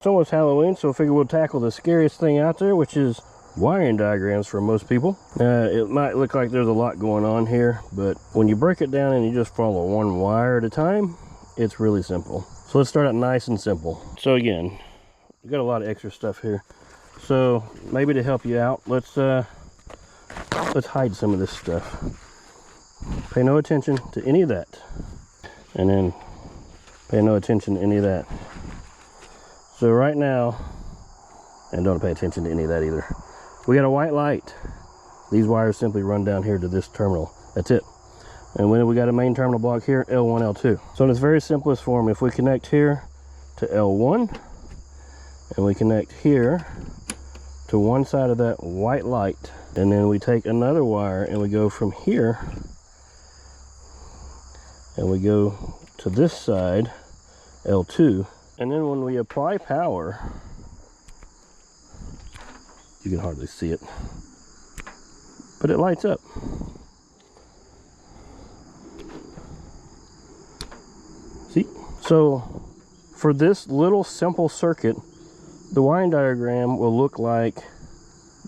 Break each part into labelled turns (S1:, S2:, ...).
S1: It's almost Halloween, so I figure we'll tackle the scariest thing out there, which is wiring diagrams for most people. It might look like there's a lot going on here, but when you break it down and you just follow one wire at a time, it's really simple. So let's start out nice and simple. So again, we got a lot of extra stuff here. So maybe to help you out, let's hide some of this stuff. Pay no attention to any of that. And then pay no attention to any of that. So right now, and don't pay attention to any of that either. We got a white light. These wires simply run down here to this terminal. That's it. And when we got a main terminal block here, L1, L2. So in its very simplest form, if we connect here to L1, and we connect here to one side of that white light, and then we take another wire and we go from here, and we go to this side, L2, and then when we apply power, you can hardly see it, but it lights up. See? So for this little simple circuit, the wiring diagram will look like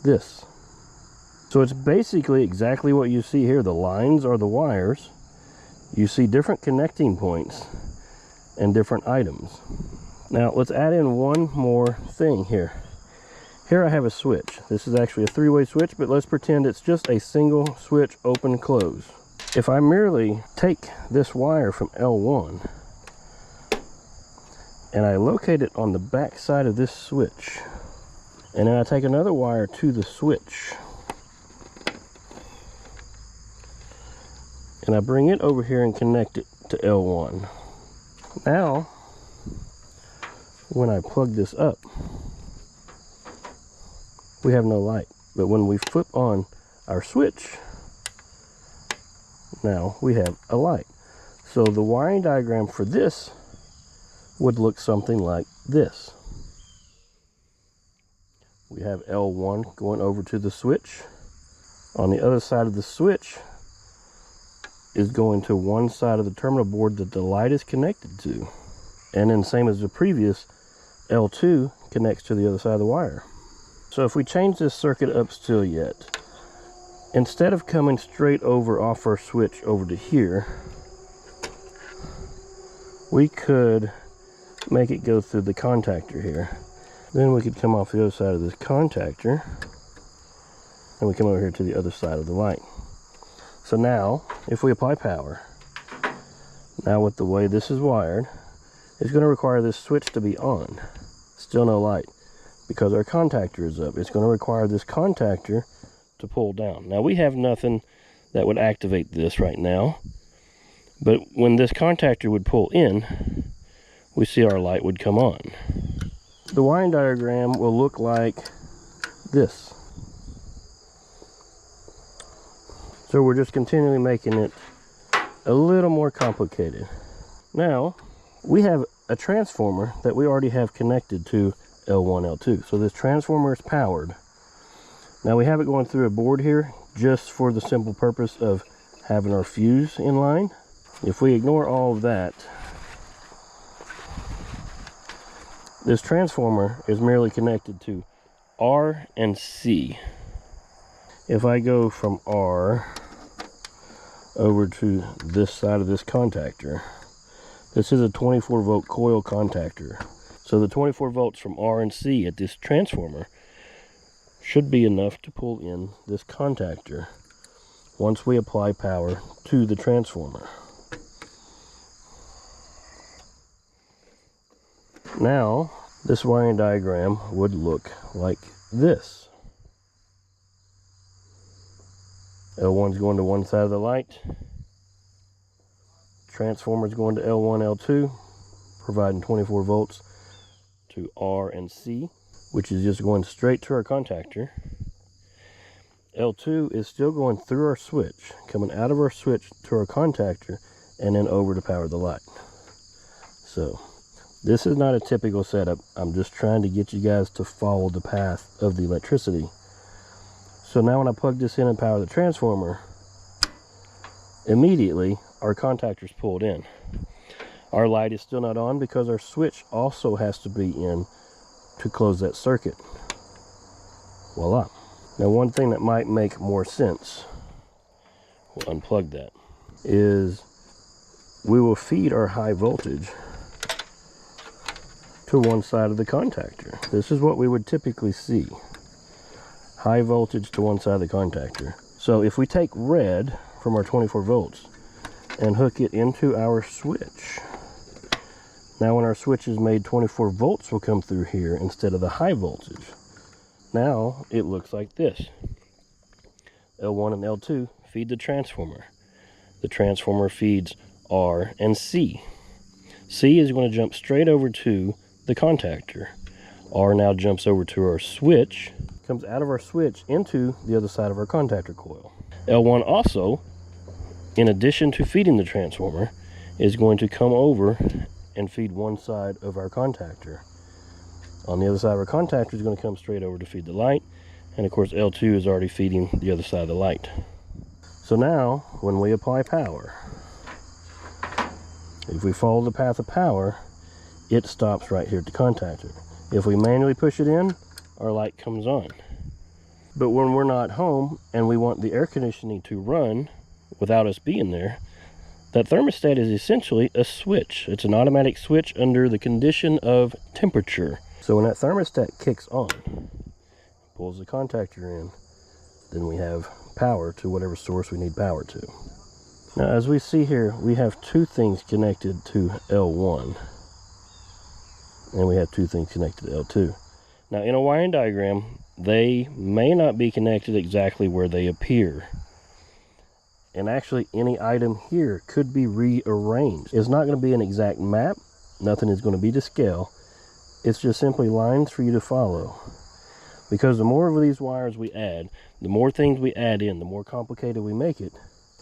S1: this. So it's basically exactly what you see here. The lines are the wires. You see different connecting points and different items. Now let's add in one more thing here. Here I have a switch. This is actually a three-way switch, but let's pretend it's just a single switch open close. If I merely take this wire from L1 and I locate it on the back side of this switch, and then I take another wire to the switch and I bring it over here and connect it to L1. Now when I plug this up, we have no light, but when we flip on our switch, now we have a light. So the wiring diagram for this would look something like this. We have L1 going over to the switch. On the other side of the switch is going to one side of the terminal board that the light is connected to. And then same as the previous, L2 connects to the other side of the wire. So if we change this circuit up still yet, instead of coming straight over off our switch over to here, we could make it go through the contactor here. Then we could come off the other side of this contactor and we come over here to the other side of the light. So now if we apply power, now with the way this is wired, it's going to require this switch to be on. Still no light because our contactor is up. It's going to require this contactor to pull down. Now we have nothing that would activate this right now, but when this contactor would pull in, we see our light would come on. The wiring diagram will look like this. So we're just continually making it a little more complicated. Now we have a transformer that we already have connected to L1, L2. So this transformer is powered. Now we have it going through a board here just for the simple purpose of having our fuse in line. If we ignore all of that, this transformer is merely connected to R and C. If I go from R over to this side of this contactor, this is a 24 volt coil contactor. So the 24 volts from R and C at this transformer should be enough to pull in this contactor once we apply power to the transformer. Now this wiring diagram would look like this. L1's going to one side of the light. Transformer's going to L1, L2, providing 24 volts to R and C, which is just going straight to our contactor. L2 is still going through our switch, coming out of our switch to our contactor, and then over to power the light. So this is not a typical setup. I'm just trying to get you guys to follow the path of the electricity. So now when I plug this in and power the transformer, immediately our contactor's pulled in. Our light is still not on because our switch also has to be in to close that circuit. Voila. Now one thing that might make more sense, we'll unplug that, is we will feed our high voltage to one side of the contactor. This is what we would typically see. High voltage to one side of the contactor. So if we take red from our 24 volts and hook it into our switch, now when our switch is made, 24 volts will come through here instead of the high voltage. Now it looks like this. L1 and L2 feed the transformer. The transformer feeds R and C. C is going to jump straight over to the contactor. R now jumps over to our switch, comes out of our switch into the other side of our contactor coil. L1 also, in addition to feeding the transformer, is going to come over and feed one side of our contactor. On the other side of our contactor is going to come straight over to feed the light, and of course L2 is already feeding the other side of the light. So now when we apply power, if we follow the path of power, it stops right here at the contactor. If we manually push it in, our light comes on. But when we're not home and we want the air conditioning to run without us being there, that thermostat is essentially a switch. It's an automatic switch under the condition of temperature. So when that thermostat kicks on, pulls the contactor in, then we have power to whatever source we need power to. Now as we see here, we have two things connected to L1, and we have two things connected to L2. Now in a wiring diagram, they may not be connected exactly where they appear. And actually any item here could be rearranged. It's not going to be an exact map. Nothing is going to be to scale. It's just simply lines for you to follow. Because the more of these wires we add, the more things we add in, the more complicated we make it,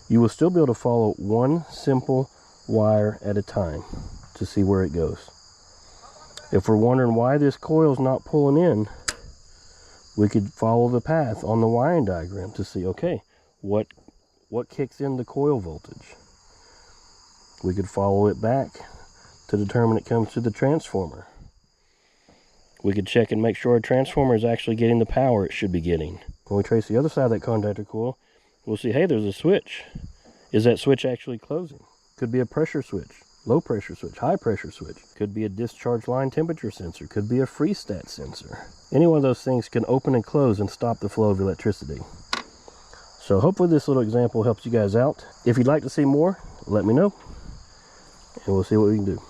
S1: you will still be able to follow one simple wire at a time to see where it goes. If we're wondering why this coil is not pulling in, we could follow the path on the wiring diagram to see, okay, what kicks in the coil voltage. We could follow it back to determine it comes to the transformer. We could check and make sure our transformer is actually getting the power it should be getting. When we trace the other side of that contactor coil, we'll see, hey, there's a switch. Is that switch actually closing? Could be a pressure switch, low pressure switch, high pressure switch. Could be a discharge line temperature sensor. Could be a freestat sensor. Any one of those things can open and close and stop the flow of electricity. So hopefully this little example helps you guys out. If you'd like to see more, let me know, and we'll see what we can do.